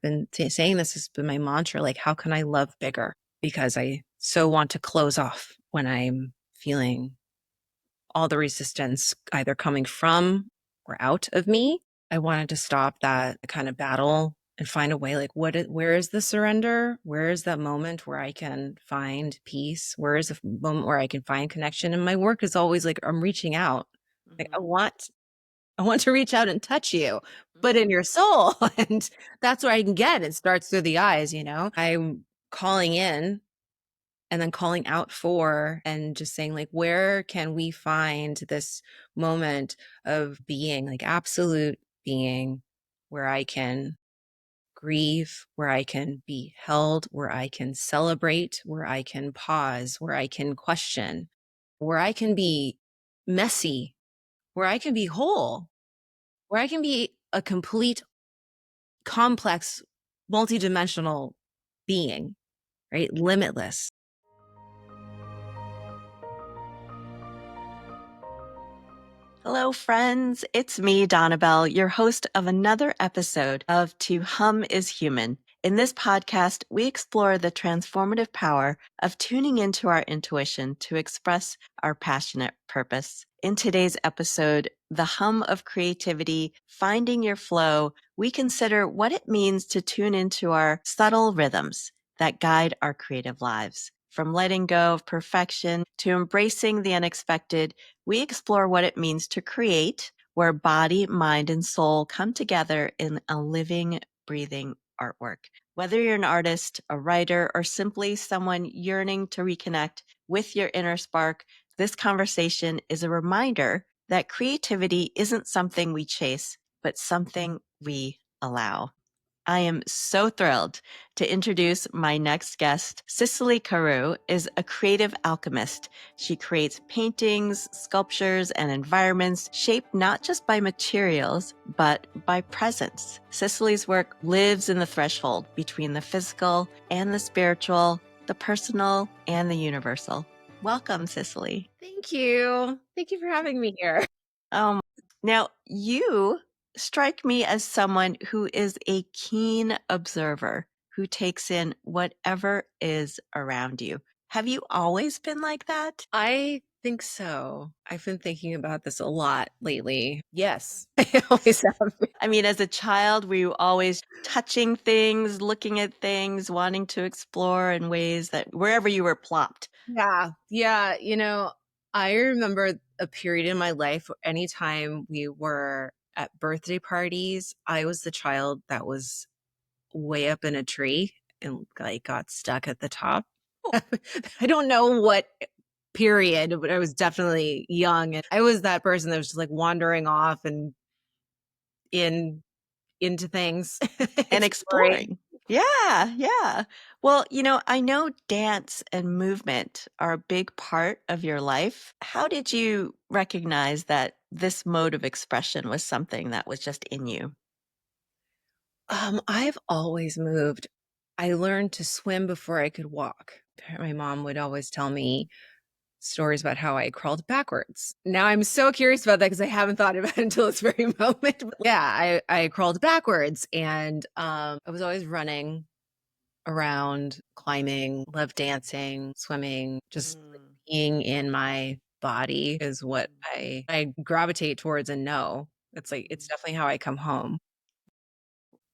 Been saying this has been my mantra, like, how can I love bigger? Because I so want to close off when I'm feeling all the resistance either coming from or out of me. I wanted to stop that kind of battle and find a way, like, where is the surrender? Where is that moment where I can find peace? Where is the moment where I can find connection? And my work is always like, I'm reaching out. Like, I want to reach out and touch you, but in your soul. And that's where I can get. It starts through the eyes, you know? I'm calling in and then calling out for and just saying, like, where can we find this moment of being, like absolute being, where I can grieve, where I can be held, where I can celebrate, where I can pause, where I can question, where I can be messy, where I can be whole, where I can be a complete, complex, multidimensional being, right? Limitless. Hello, friends. It's me, Donnabelle, your host of another episode of To Hum is Human. In this podcast, we explore the transformative power of tuning into our intuition to express our passionate purpose. In today's episode, The Hum of Creativity, Finding Your Flow, we consider what it means to tune into our subtle rhythms that guide our creative lives. From letting go of perfection to embracing the unexpected, we explore what it means to create, where body, mind, and soul come together in a living, breathing artwork. Whether you're an artist, a writer, or simply someone yearning to reconnect with your inner spark, this conversation is a reminder that creativity isn't something we chase, but something we allow. I am so thrilled to introduce my next guest. Cicely Carew is a creative alchemist. She creates paintings, sculptures, and environments shaped not just by materials, but by presence. Cicely's work lives in the threshold between the physical and the spiritual, the personal and the universal. Welcome, Cicely. Thank you. Thank you for having me here. Now, you strike me as someone who is a keen observer who takes in whatever is around you. Have you always been like that? I think so. I've been thinking about this a lot lately. Yes, I always have. I mean, as a child, were you always touching things, looking at things, wanting to explore in ways that wherever you were plopped? Yeah. Yeah. I remember a period in my life where anytime we were at birthday parties, I was the child that was way up in a tree and like got stuck at the top. I don't know what period, but I was definitely young. And I was that person that was just like wandering off and in into things, And exploring. exploring. Yeah, yeah. Well, I know dance and movement are a big part of your life. How did you recognize that this mode of expression was something that was just in you? I've always moved. I learned to swim before I could walk. My mom would always tell me stories about how I crawled backwards. Now I'm so curious about that because I haven't thought about it until this very moment. But yeah, I crawled backwards and I was always running around, climbing, love dancing, swimming, just Mm. being in my body is what I gravitate towards and know. It's like it's definitely how I come home.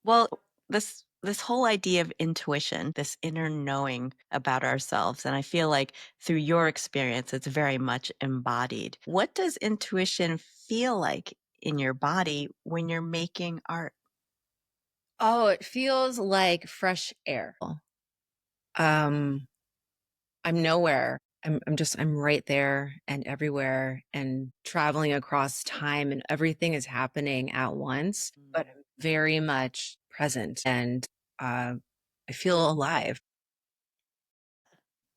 Well, this whole idea of intuition, this inner knowing about ourselves, and I feel like through your experience, it's very much embodied. What does intuition feel like in your body when you're making art? Oh, it feels like fresh air. Um, I'm nowhere. I'm right there and everywhere and traveling across time and everything is happening at once, but I'm very much present and uh, I feel alive.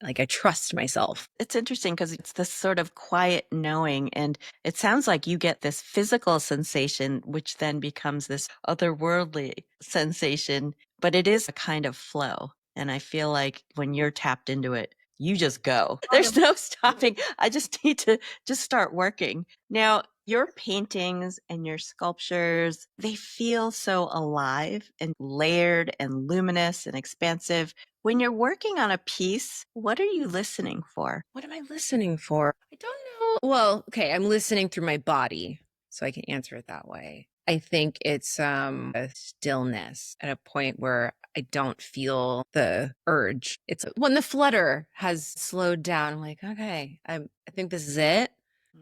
Like I trust myself. It's interesting because it's this sort of quiet knowing, and it sounds like you get this physical sensation, which then becomes this otherworldly sensation, but it is a kind of flow. And I feel like when you're tapped into it, you just go. There's no stopping. I just need to just start working. Now, Your paintings and your sculptures, they feel so alive and layered and luminous and expansive. When you're working on a piece, what are you listening for? What am I listening for? I don't know. Well, okay, I'm listening through my body, so I can answer it that way. I think it's a stillness at a point where I don't feel the urge. It's when the flutter has slowed down. I'm like, okay, I think this is it.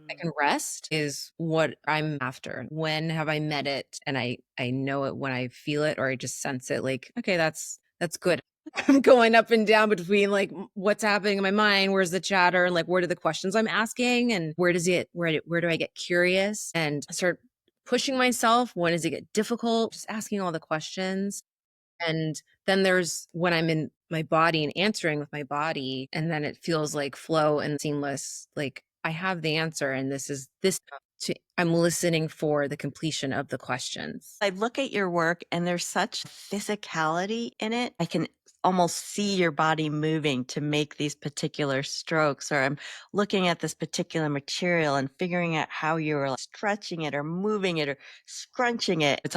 I Mm. can rest is what I'm after. When have I met it? And I know it when I feel it or I just sense it like, okay, that's good. I'm going up and down between like what's happening in my mind, where's the chatter, and like where do the questions I'm asking, and where do I get curious and start pushing myself? When does it get difficult? Just asking all the questions. And then there's when I'm in my body and answering with my body, and then it feels like flow and seamless. Like I have the answer, and this is this. I'm listening for the completion of the questions. I look at your work and there's such physicality in it. I can almost see your body moving to make these particular strokes, or I'm looking at this particular material and figuring out how you're like, stretching it or moving it or scrunching it. It's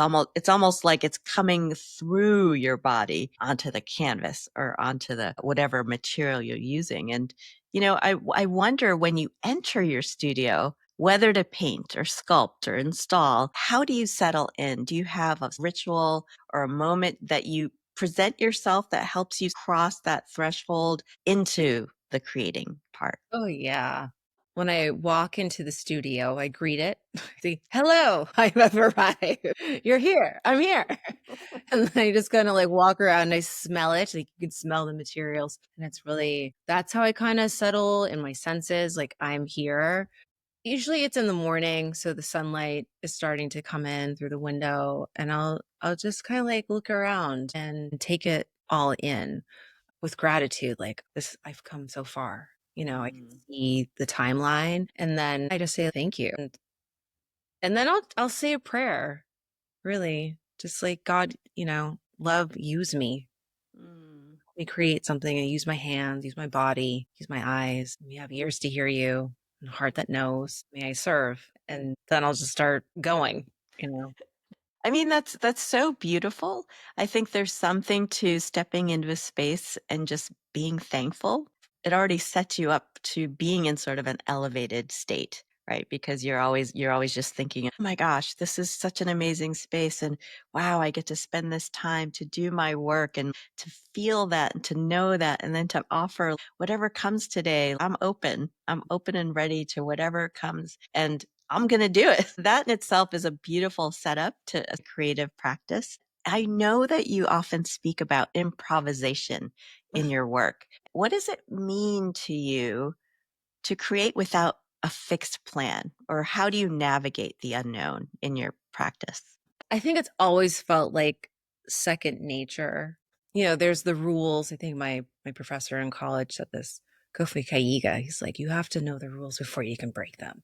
almost like it's coming through your body onto the canvas or onto the whatever material you're using. And I wonder when you enter your studio whether to paint or sculpt or install, how do you settle in? Do you have a ritual or a moment that you present yourself that helps you cross that threshold into the creating part? Oh yeah. When I walk into the studio, I greet it. Say, "Hello, I have arrived. You're here. I'm here." And then I just kind of like walk around and I smell it. Like you can smell the materials. And it's really, that's how I kind of settle in my senses. Like I'm here. Usually it's in the morning. So the sunlight is starting to come in through the window. And I'll just kind of like look around and take it all in with gratitude. Like this, I've come so far. I can Mm, see the timeline. And then I just say thank you. And then I'll say a prayer, really. Just like God, love, use me. mm. Let me create something and use my hands, use my body, use my eyes. Let me have ears to hear you and a heart that knows. May I serve. And then I'll just start going. I mean, that's so beautiful. I think there's something to stepping into a space and just being thankful. It already sets you up to being in sort of an elevated state, right? Because you're always just thinking, "Oh my gosh, this is such an amazing space and wow, I get to spend this time to do my work and to feel that and to know that and then to offer whatever comes today. I'm open. I'm open and ready to whatever comes and I'm going to do it." That in itself is a beautiful setup to a creative practice. I know that you often speak about improvisation in your work. What does it mean to you to create without a fixed plan? Or how do you navigate the unknown in your practice? I think it's always felt like second nature. There's the rules. I think my professor in college said this, Kofi Kaiga. He's like, you have to know the rules before you can break them.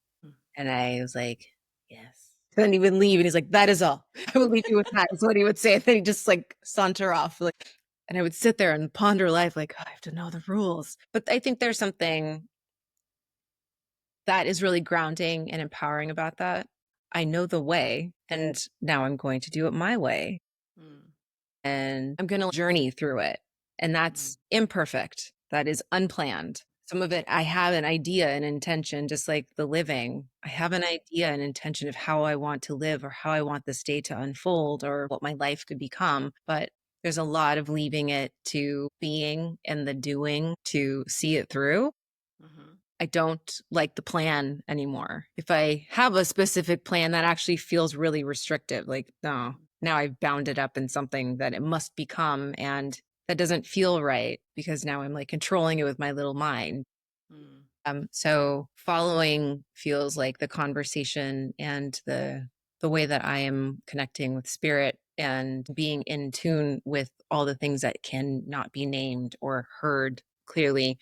And I was like, yes. Then he would leave and he's like, that is all. I will leave you with that, is what he would say. And then he'd just like saunter off. Like, and I would sit there and ponder life, like, oh, I have to know the rules. But I think there's something that is really grounding and empowering about that. I know the way, and now I'm going to do it my way. Mm, And I'm going to journey through it. And mm, that's imperfect. That is unplanned. Some of it, I have an idea and intention, just like the living. I have an idea and intention of how I want to live or how I want this day to unfold or what my life could become. But there's a lot of leaving it to being and the doing to see it through. mhm, I don't like the plan anymore. If I have a specific plan, that actually feels really restrictive. Like, no, now I've bound it up in something that it must become. And that doesn't feel right because now I'm like controlling it with my little mind. mm, So following feels like the conversation and the way that I am connecting with spirit and being in tune with all the things that can not be named or heard clearly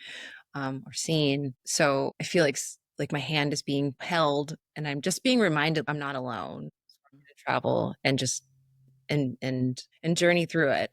or seen. So I feel like my hand is being held, and I'm just being reminded I'm not alone. To travel and just and journey through it.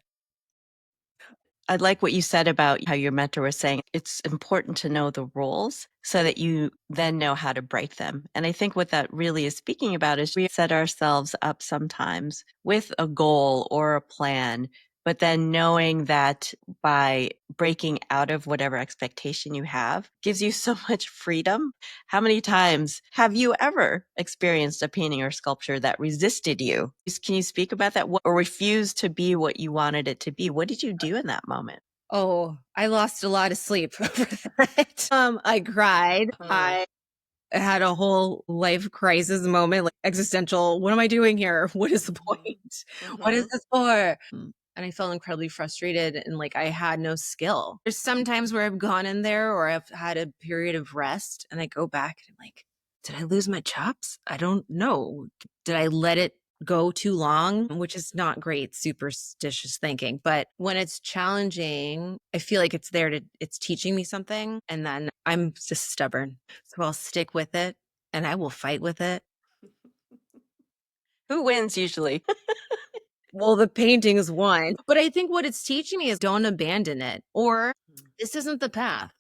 I like what you said about how your mentor was saying it's important to know the rules so that you then know how to break them. And I think what that really is speaking about is we set ourselves up sometimes with a goal or a plan, but then knowing that by breaking out of whatever expectation you have gives you so much freedom. How many times have you ever experienced a painting or sculpture that resisted you? Can you speak about that or refused to be what you wanted it to be? What did you do in that moment? Oh, I lost a lot of sleep over that. I cried. I had a whole life crisis moment, like existential. What am I doing here? What is the point? What is this for? And I felt incredibly frustrated and like I had no skill. There's some times where I've gone in there or I've had a period of rest and I go back and I'm like, did I lose my chops? I don't know. Did I let it go too long? Which is not great superstitious thinking. But when it's challenging, I feel like it's teaching me something. And then I'm just stubborn. So I'll stick with it and I will fight with it. Who wins usually? Well, the paintings won. But I think what it's teaching me is don't abandon it or this isn't the path,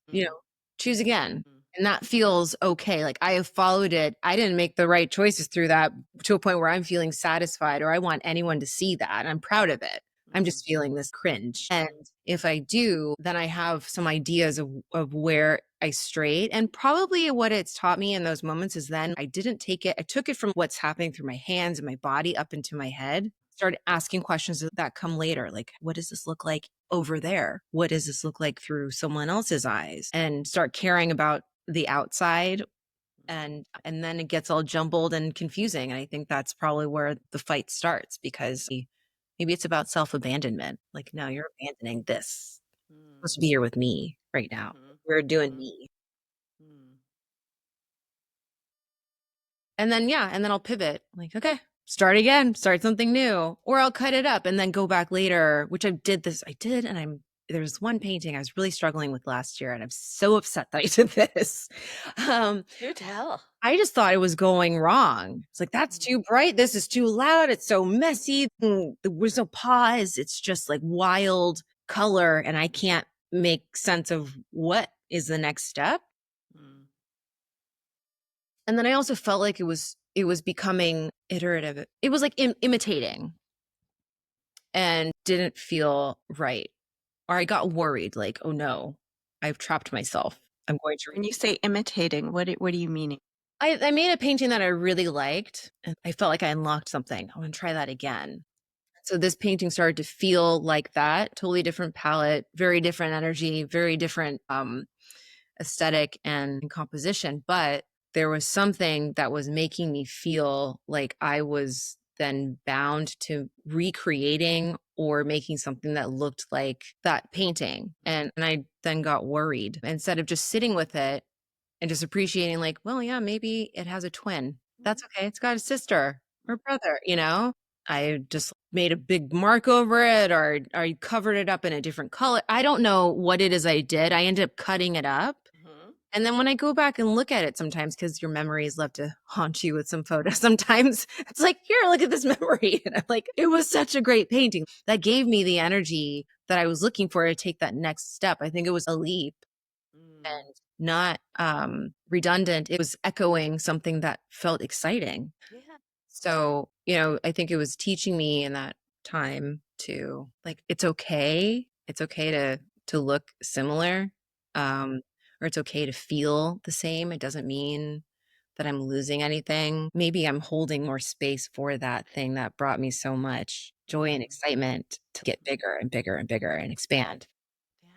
choose again. And that feels okay. Like I have followed it. I didn't make the right choices through that to a point where I'm feeling satisfied or I want anyone to see that. I'm proud of it. I'm just feeling this cringe. And if I do, then I have some ideas of where I strayed. And probably what it's taught me in those moments is then I didn't take it. I took it from what's happening through my hands and my body up into my head. Started asking questions that come later. Like, what does this look like over there? What does this look like through someone else's eyes? And start caring about the outside and then it gets all jumbled and confusing. And I think that's probably where the fight starts because maybe it's about self-abandonment. Like, no, you're abandoning this. You're supposed to be here with me right now. We're doing me. And then, yeah, and then I'll pivot. Like, okay, start again, start something new. Or I'll cut it up and then go back later, which I did. And there's one painting I was really struggling with last year. And I'm so upset that I did this. Do tell. I just thought it was going wrong. It's like, that's too bright. This is too loud. It's so messy. There's no pause. It's just like wild color. And I can't make sense of what is the next step. And then I also felt like it was becoming iterative. It was like imitating and didn't feel right. Or I got worried like, oh no, I've trapped myself. I'm going to When you say imitating, what do you mean? I made a painting that I really liked and I felt like I unlocked something. I want to try that again. So this painting started to feel like that, totally different palette, very different energy, very different aesthetic and composition. But there was something that was making me feel like I was then bound to recreating or making something that looked like that painting. And I then got worried. Instead of just sitting with it and just appreciating, like, well, yeah, maybe it has a twin. That's okay. It's got a sister or brother. I just made a big mark over it or I covered it up in a different color. I don't know what it is I did. I ended up cutting it up. And then when I go back and look at it sometimes, because your memories love to haunt you with some photos, sometimes it's like, here, look at this memory. And I'm like, it was such a great painting that gave me the energy that I was looking for to take that next step. I think it was a leap and not redundant. It was echoing something that felt exciting. So, I think it was teaching me in that time to like, it's okay. It's okay to look similar. Or it's okay to feel the same. It doesn't mean that I'm losing anything. Maybe I'm holding more space for that thing that brought me so much joy and excitement to get bigger and bigger and bigger and expand. I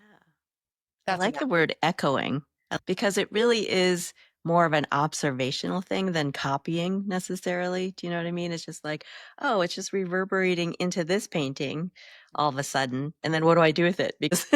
That's like about the word echoing because it really is more of an observational thing than copying necessarily. Do you know what I mean? It's just like, oh, it's just reverberating into this painting all of a sudden. And then what do I do with it? Because,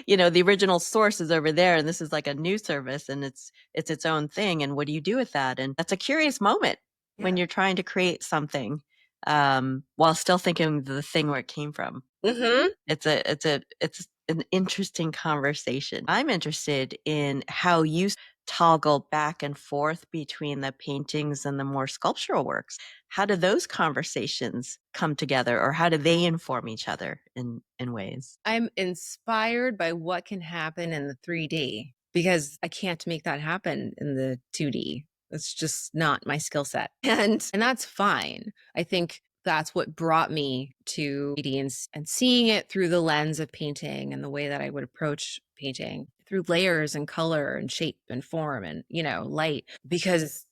the original source is over there and this is like a new service and it's its own thing. And what do you do with that? And that's a curious moment when you're trying to create something while still thinking the thing where it came from. Mhm. It's an interesting conversation. I'm interested in how you toggle back and forth between the paintings and the more sculptural works. How do those conversations come together, or how do they inform each other in ways? I'm inspired by what can happen in the 3D because I can't make that happen in the 2D. It's just not my skill set. And that's fine. I think that's what brought me to 3D and seeing it through the lens of painting and the way that I would approach painting through layers and color and shape and form and, light, because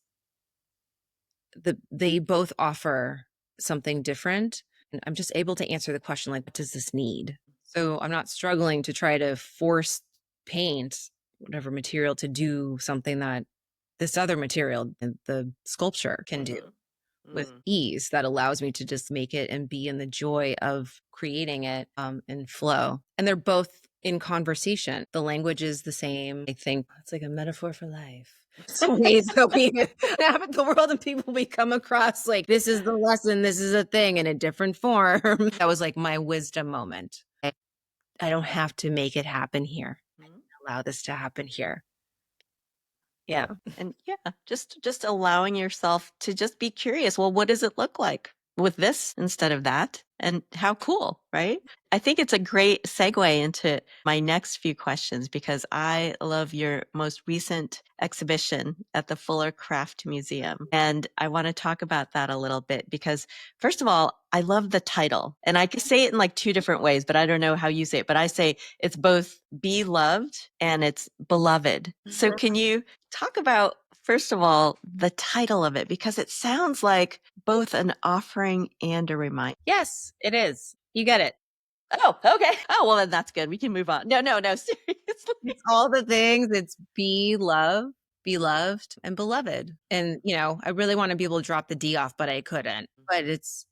they both offer something different. And I'm just able to answer the question, like, what does this need? So I'm not struggling to try to force paint whatever material to do something that this other material, the sculpture, can do Mhm. with Mm. ease, that allows me to just make it and be in the joy of creating it, in flow. And they're both in conversation. The language is the same. I think it's like a metaphor for life. Some ways that we inhabit the world and people we come across, like, this is the lesson, this is a thing in a different form. That was like my wisdom moment. I don't have to make it happen here. Mhm. Allow this to happen here. Yeah. And yeah, just allowing yourself to just be curious. Well, what does it look like with this instead of that? And how cool, right? I think it's a great segue into my next few questions because I love your most recent exhibition at the Fuller Craft Museum. And I want to talk about that a little bit because, first of all, I love the title. And I can say it in like two different ways, but I don't know how you say it. But I say it's both be loved and it's beloved. So, Mhm. can you talk about, first of all, the title of it? Because it sounds like both an offering and a reminder. Yes, it is. You get it. Oh, okay. Oh, well, then that's good. We can move on. No, no, no, seriously. It's all the things. It's be loved, be loved, and beloved. And, I really want to be able to drop the D off, but I couldn't. But it's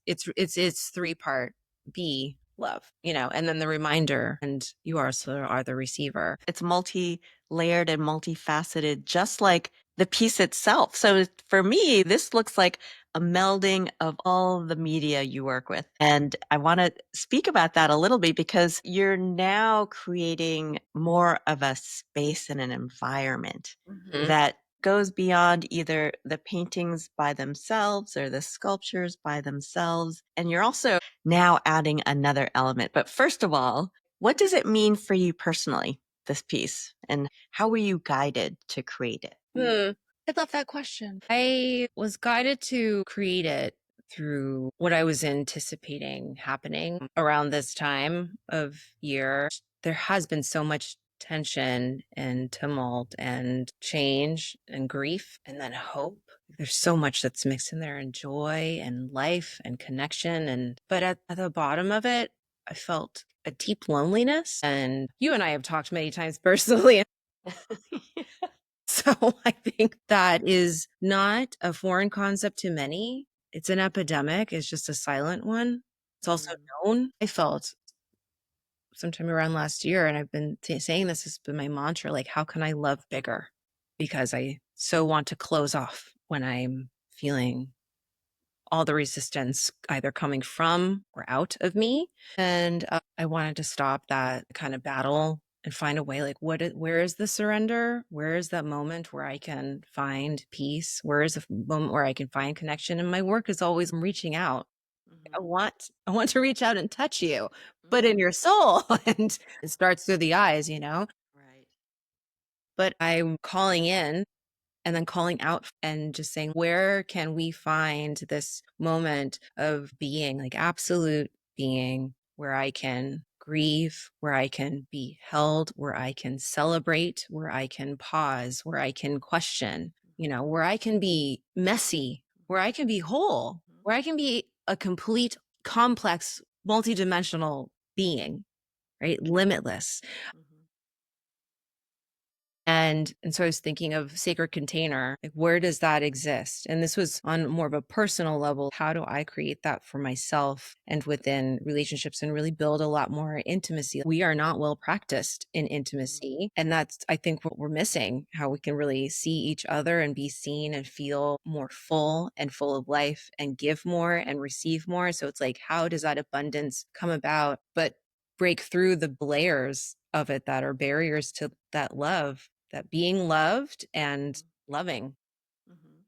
three-part: be love, and then the reminder, and you also are the receiver. It's multi-layered and multifaceted, just like the piece itself. So for me, this looks like a melding of all the media you work with. And I want to speak about that a little bit because you're now creating more of a space and an environment Mhm. that goes beyond either the paintings by themselves or the sculptures by themselves. And you're also now adding another element. But first of all, what does it mean for you personally, this piece? And how were you guided to create it? I love that question. I was guided to create it through what I was anticipating happening around this time of year. There has been so much tension and tumult and change and grief and then hope. There's so much that's mixed in there, and joy and life and connection. But at the bottom of it, I felt a deep loneliness. And you and I have talked many times personally. So I think that is not a foreign concept to many. It's an epidemic. It's just a silent one. It's also Mm, known. I felt sometime around last year, and I've been saying this has been my mantra, like, how can I love bigger? Because I so want to close off when I'm feeling all the resistance either coming from or out of me. And I wanted to stop that kind of battle and find a way, like, where is the surrender? Where is that moment where I can find peace? Where is the moment where I can find connection? And my work is always reaching out. mhm, I want to reach out and touch you, but in mhm. your soul. And it starts through the eyes. Right. But I'm calling in and then calling out and just saying, where can we find this moment of being, like absolute being, where I can grieve, where I can be held, where I can celebrate, where I can pause, where I can question, where I can be messy, where I can be whole, Mhm, where I can be a complete, complex, multidimensional being, right? Limitless. mhm, And so I was thinking of sacred container, like, where does that exist? And this was on more of a personal level. How do I create that for myself and within relationships and really build a lot more intimacy? We are not well practiced in mhm, intimacy. And that's, I think, what we're missing, how we can really see each other and be seen and feel more full and full of life and give more and receive more. So it's like, how does that abundance come about? But break through the layers of it that are barriers to that love that being loved and loving. Mhm.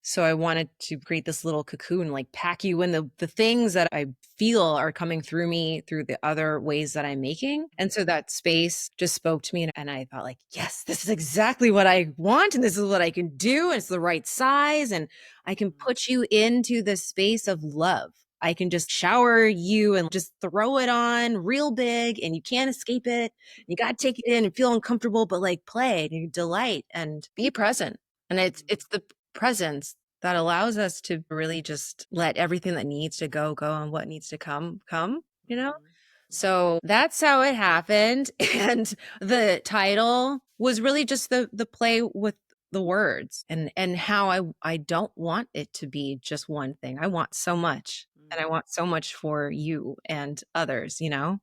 So I wanted to create this little cocoon, like pack you in the things that I feel are coming through me through the other ways that I'm making. And so that space just spoke to me. And I thought like, yes, this is exactly what I want. And this is what I can do. And it's the right size. And I can Mhm. put you into the space of love. I can just shower you and just throw it on real big and you can't escape it. You got to take it in and feel uncomfortable, but like play and you delight and be present. And it's Mhm. the presence that allows us to really just let everything that needs to go, go, and what needs to come, you know? Mhm. Mhm. So that's how it happened. And the title was really just the play with the words and how I don't want it to be just one thing. I want so much. And I Mhm. want so much for you and others, you know?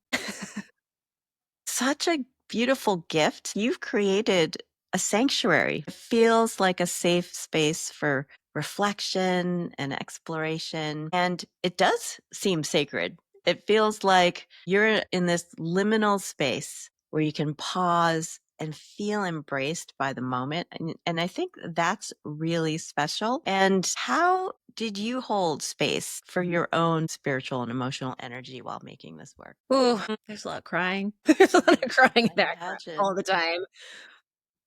Such a beautiful gift. You've created a sanctuary. It feels like a safe space for reflection and exploration. And it does seem sacred. It feels like you're in this liminal space where you can pause and feel embraced by the moment. And I think that's really special. And how did you hold space for your own spiritual and emotional energy while making this work? Oh, there's a lot of crying. There's a lot of crying in I the background all imagine. the time.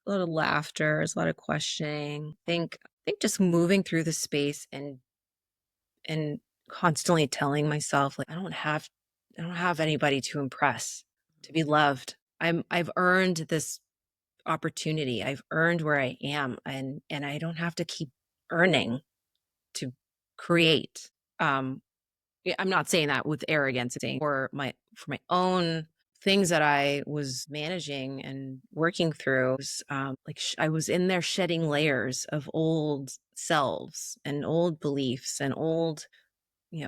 A lot of laughter, there's a lot of questioning. I think just moving through the space and constantly telling myself like I don't have anybody to impress, to be loved. I've earned this opportunity. I've earned where I am and I don't have to keep earning to create. Um Yeah, I'm not saying that with arrogance, saying for my own things that I was managing and working through was, like I was in there shedding layers of old selves and old beliefs and old,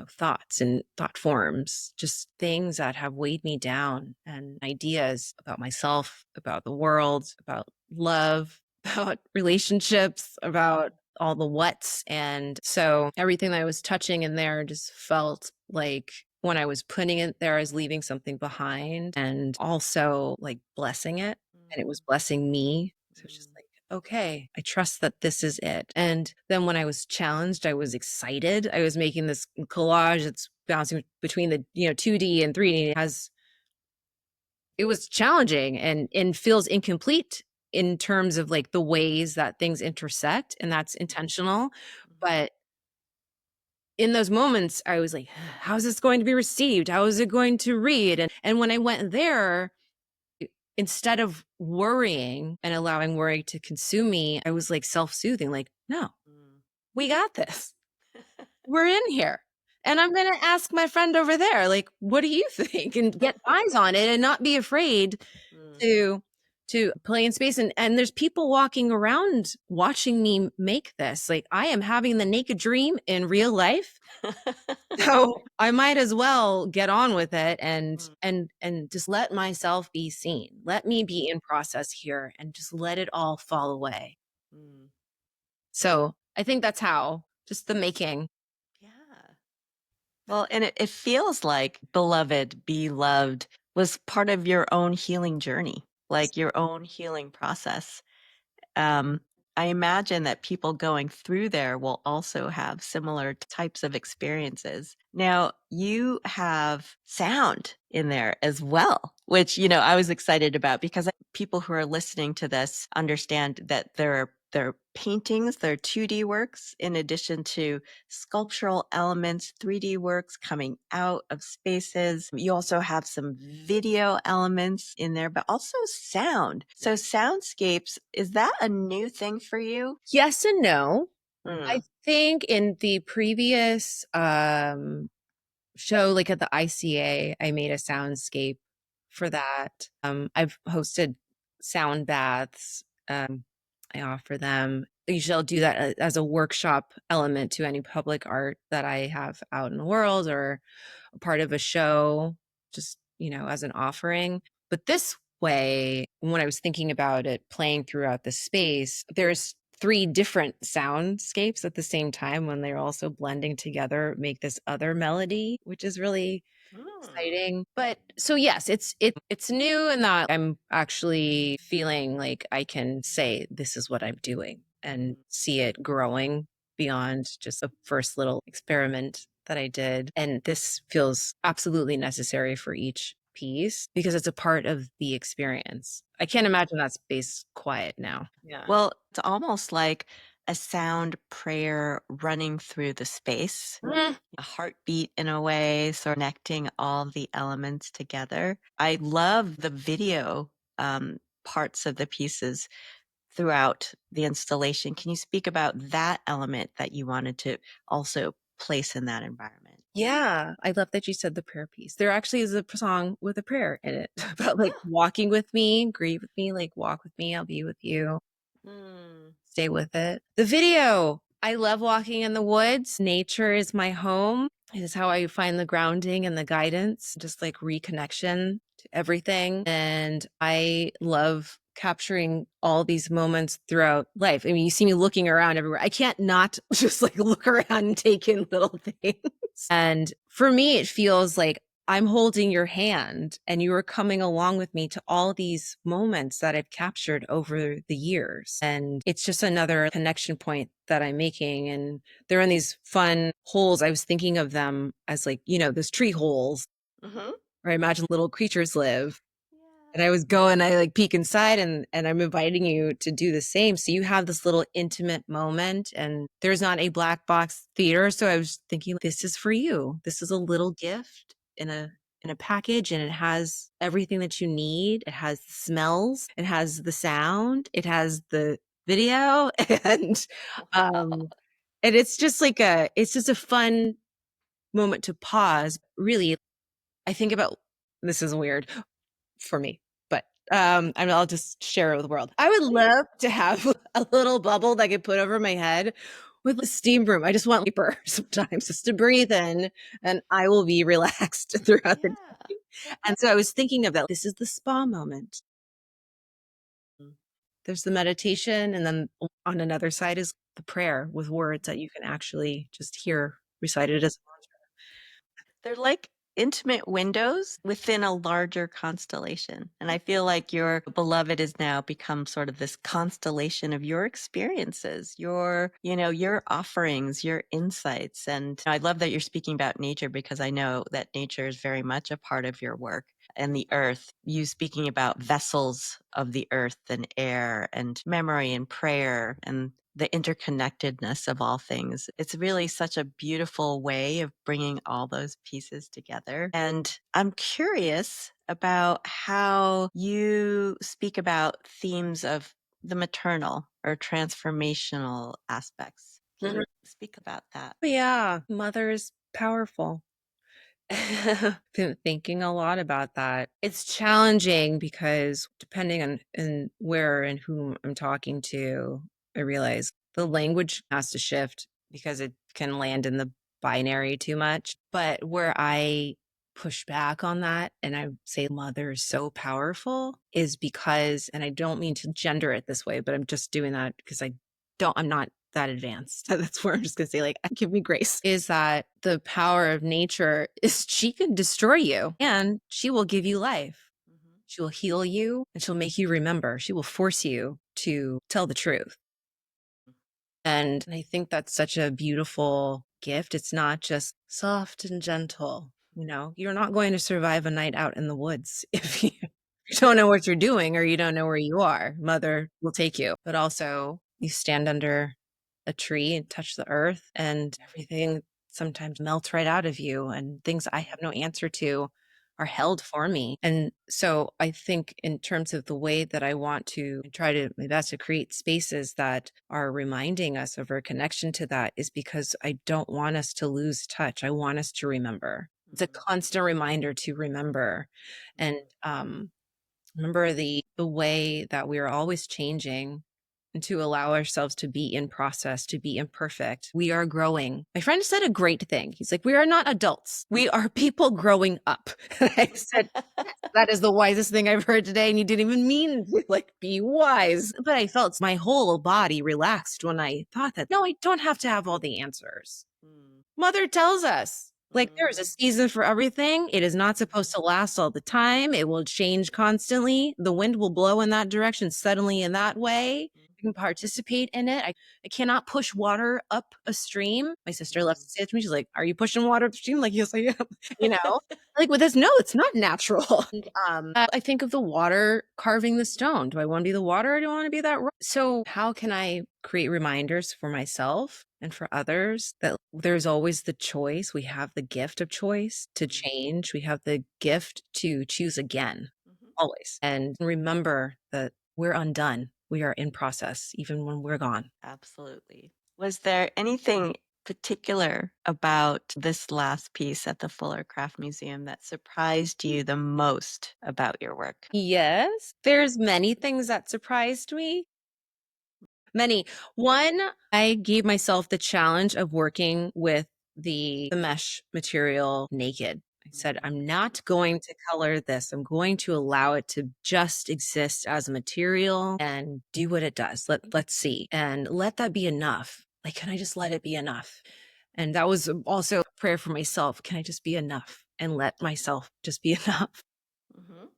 thoughts and thought forms, just things that have weighed me down and ideas about myself, about the world, about love, about relationships, about all the what's. And so everything that I was touching in there just felt like when I was putting it there, I was leaving something behind and also like blessing it. And it was Mm, blessing me. So it's just mm, like, okay, I trust that this is it. And then when I was challenged, I was excited. I was making this collage that's bouncing between the, 2D and 3D. It was challenging and feels incomplete in terms of like the ways that things intersect, and that's intentional. mhm, But in those moments, I was like, how's this going to be received? How is it going to read? And when I went there, instead of worrying and allowing worry to consume me, I was like self-soothing, like, no, mm. we got this. We're in here. And I'm going to ask my friend over there, like, what do you think? And get eyes on it and not be afraid Mm. to play in space. And there's people walking around watching me make this. Like I am having the naked dream in real life. So I might as well get on with it and Mm, and just let myself be seen. Let me be in process here and just let it all fall away. mm. So I think that's how just the making. Yeah. Well, and it feels like beloved, be loved was part of your own healing journey, like your own healing process. Um, I imagine that people going through there will also have similar types of experiences. Now, you have sound in there as well, which, I was excited about because people who are listening to this understand that there are paintings, there are 2D works in addition to sculptural elements, 3D works coming out of spaces. You also have some video elements in there, but also sound. So soundscapes, is that a new thing for you? Yes and no. I Mm, think in the previous show, like at the ICA, I made a soundscape for that. I've hosted sound baths. I offer them. Usually I'll do that as a workshop element to any public art that I have out in the world or a part of a show, just, as an offering. But this way, when I was thinking about it playing throughout the space, there's three different soundscapes at the same time when they're also blending together, make this other melody, which is really Mm. exciting. But so yes, it's new in that I'm actually feeling like I can say this is what I'm doing and see it growing beyond just the first little experiment that I did. And this feels absolutely necessary for each piece because it's a part of the experience. I can't imagine that space quiet now. Yeah. Well, it's almost like a sound prayer running through the space, Mm. a heartbeat in a way, so connecting all the elements together. I love the video parts of the pieces throughout the installation. Can you speak about that element that you wanted to also place in that environment? Yeah, I love that you said the prayer piece. There actually is a song with a prayer in it about like walking with me, grieve with me, like walk with me, I'll be with you, Mm. stay with it. The video, I love walking in the woods. Nature is my home. It is how I find the grounding and the guidance, just like reconnection to everything. And I love capturing all these moments throughout life. I mean, you see me looking around everywhere. I can't not just like look around and take in little things. And for me, it feels like I'm holding your hand and you are coming along with me to all these moments that I've captured over the years. And it's just another connection point that I'm making. And they're in these fun holes. I was thinking of them as like, those tree holes Hmm. where I imagine little creatures live. And Yeah. I was going, I like peek inside and I'm inviting you to do the same. So you have this little intimate moment and there's not a black box theater. So I was thinking, this is for you. This is a little gift in a package and it has everything that you need. It has the smells, it has the sound, it has the video and Wow. um and it's just a fun moment to pause. Really, I think about this is weird for me, but I'll just share it with the world. I would Please. love to have a little bubble that I could put over my head with a steam room. I just want paper sometimes just to breathe in, and I will be relaxed throughout the Yeah. day. And so I was thinking of that. This is the spa moment. There's the meditation, and then on another side is the prayer with words that you can actually just hear recited as They're like intimate windows within a larger constellation. And I feel like your beloved has now become sort of this constellation of your experiences, your offerings, your insights. And I love that you're speaking about nature because I know that nature is very much a part of your work and the earth. You speaking about vessels of the earth and air and memory and prayer and the interconnectedness of all things. It's really such a beautiful way of bringing all those pieces together. And I'm curious about how you speak about themes of the maternal or transformational aspects. Can you well. speak about that? Yeah, mother is powerful. Been thinking a lot about that. It's challenging because depending on and where and whom I'm talking to, I realize the language has to shift because it can land in the binary too much. But where I push back on that and I say mother is so powerful is because, and I don't mean to gender it this way, but I'm just doing that because I'm not that advanced. That's where I'm just gonna say, like, give me grace. Is that the power of nature is she can destroy you and she will give you life. Mhm. She will heal you and she'll make you remember. She will force you to tell the truth. And I think that's such a beautiful gift. It's not just soft and gentle. You're not going to survive a night out in the woods if you don't know what you're doing or you don't know where you are. Mother will take you. But also, you stand under a tree and touch the earth, and everything sometimes melts right out of you, and things I have no answer to are held for me. And so I think in terms of the way that I want to try to my best to create spaces that are reminding us of our connection to that is because I don't want us to lose touch. I want us to remember. It's a constant reminder to remember and remember the way that we are always changing and to allow ourselves to be in process, to be imperfect. We are growing. My friend said a great thing. He's like, we are not adults. We are people growing up. And I said, yes, that is the wisest thing I've heard today. And you didn't even mean to like be wise. But I felt my whole body relaxed when I thought that, no, I don't have to have all the answers. Mm. Mother tells us. Like, there is a season for everything. It is not supposed to last all the time. It will change constantly. The wind will blow in that direction suddenly in that way. You can participate in it. I cannot push water up a stream. My sister loves to say it to me. She's like, "Are you pushing water up the stream?" Like, yes, I am. You know, like with this, no, it's not natural. I think of the water carving the stone. Do I want to be the water or do I want to be that rock? So, how can I create reminders for myself and for others that there's always the choice? We have the gift of choice to change. We have the gift to choose again, always. And remember that we're undone. We are in process, even when we're gone. Absolutely. Was there anything particular about this last piece at the Fuller Craft Museum that surprised you the most about your work? Yes, there's many things that surprised me. Many. One, I gave myself the challenge of working with the mesh material naked. I said, I'm not going to color this. I'm going to allow it to just exist as a material and do what it does. Let's see. And let that be enough. Like, can I just let it be enough? And that was also a prayer for myself. Can I just be enough and let myself just be enough? Mhm.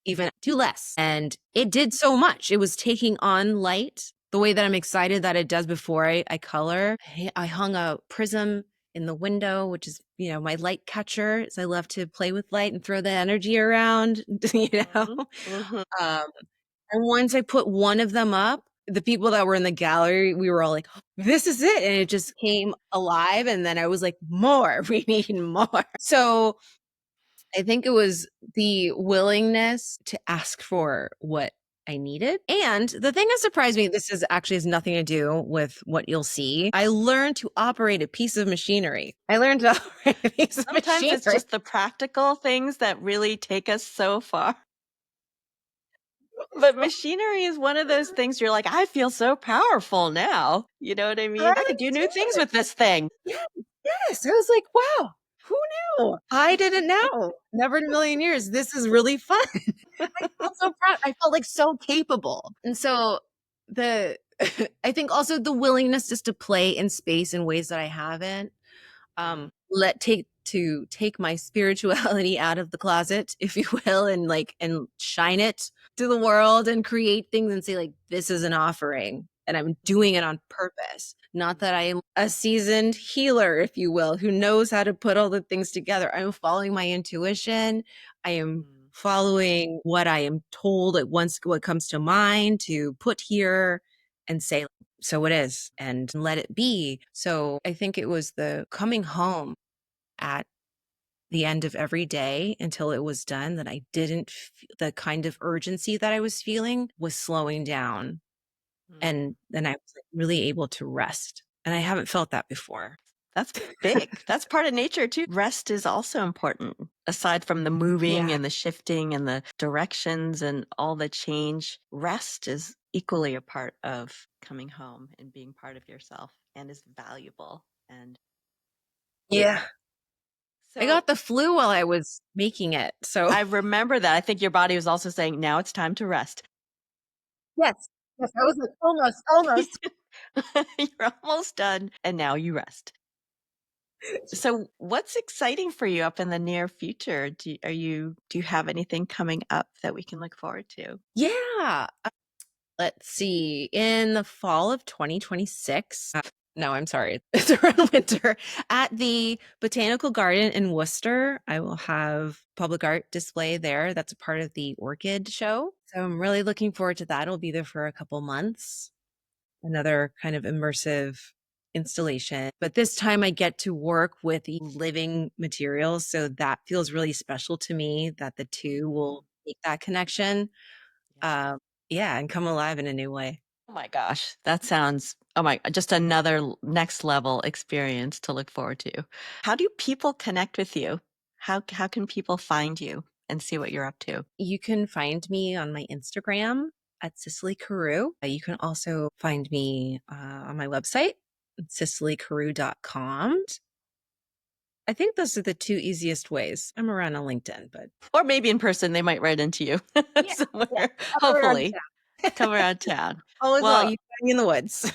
Even do less. And it did so much. It was taking on light the way that I'm excited that it does before I color. I hung a prism in the window, which is, my light catcher. So I love to play with light and throw the energy around, you know? Mhm. Um, and once I put one of them up, the people that were in the gallery, we were all like, this is it. And it just came alive. And then I was like, more, we need more. So I think it was the willingness to ask for what I needed. And the thing that surprised me, this is actually has nothing to do with what you'll see. I learned to operate a piece of machinery. I learned to operate a piece of Sometimes it's machinery. just the practical things that really take us so far. But machinery is one of those things you're like, I feel so powerful now. You know what I mean? I could do new things with this thing. Yes, yes. I was like, wow, who knew? I didn't know. Never in a million years. This is really fun. I felt so proud. I felt like so capable. And so the I think also the willingness just to play in space in ways that I haven't. Take my spirituality out of the closet, if you will, and shine it to the world and create things and say, like, this is an offering and I'm doing it on purpose. Not that I am a seasoned healer, if you will, who knows how to put all the things together. I'm following my intuition. I am following what I am told at once, what comes to mind to put here and say, so it is, and let it be. So I think it was the coming home at the end of every day until it was done that I didn't the kind of urgency that I was feeling was slowing down. And then I was like really able to rest. And I haven't felt that before. That's big. That's part of nature too. Rest is also important. Aside from the moving Yeah. and the shifting and the directions and all the change, rest is equally a part of coming home and being part of yourself and is valuable. And Yeah. I so got the flu while I was making it. So I remember that. I think your body was also saying, now it's time to rest. yes. Yes. I was like, almost. You're almost done. And now you rest. So what's exciting for you up in the near future? Do you have anything coming up that we can look forward to? Yeah. Let's see. In the fall of 2026, no, I'm sorry. It's around winter at the Botanical Garden in Worcester. I will have public art display there. That's a part of the Orchid show. So I'm really looking forward to that. It'll be there for a couple months. Another kind of immersive installation. But this time I get to work with living materials. So that feels really special to me that the two will make that connection. Uh, yeah, and come alive in a new way. Oh my gosh, that sounds just another next level experience to look forward to. How do people connect with you? How can people find you and see what you're up to? You can find me on my Instagram at Cicely Carew. You can also find me on my website, cicelycarew.com. I think those are the two easiest ways. I'm around on LinkedIn, but Or maybe in person they might run into you yeah, yeah, somewhere. I'm around Hopefully, town. come around town. Always well, Well, you find me in the woods.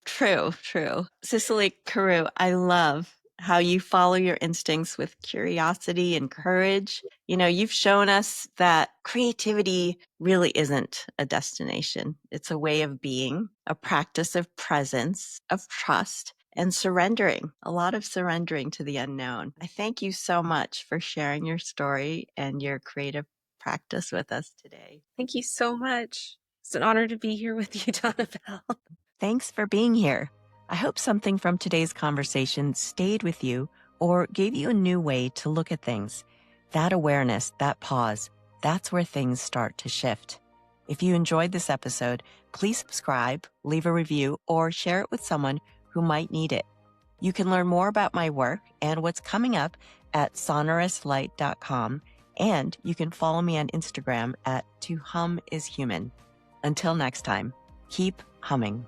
true, true. Cicely Carew, I love how you follow your instincts with curiosity and courage. You've shown us that creativity really isn't a destination. It's a way of being, a practice of presence, of trust, and surrendering, a lot of surrendering to the unknown. I thank you so much for sharing your story and your creative practice with us today. Thank you so much. It's an honor to be here with you, Donnabelle. Thanks for being here. I hope something from today's conversation stayed with you or gave you a new way to look at things. That awareness, that pause, that's where things start to shift. If you enjoyed this episode, please subscribe, leave a review, or share it with someone who might need it. You can learn more about my work and what's coming up at sonorouslight.com, and you can follow me on Instagram at @tohumIsHuman. Until next time, keep humming.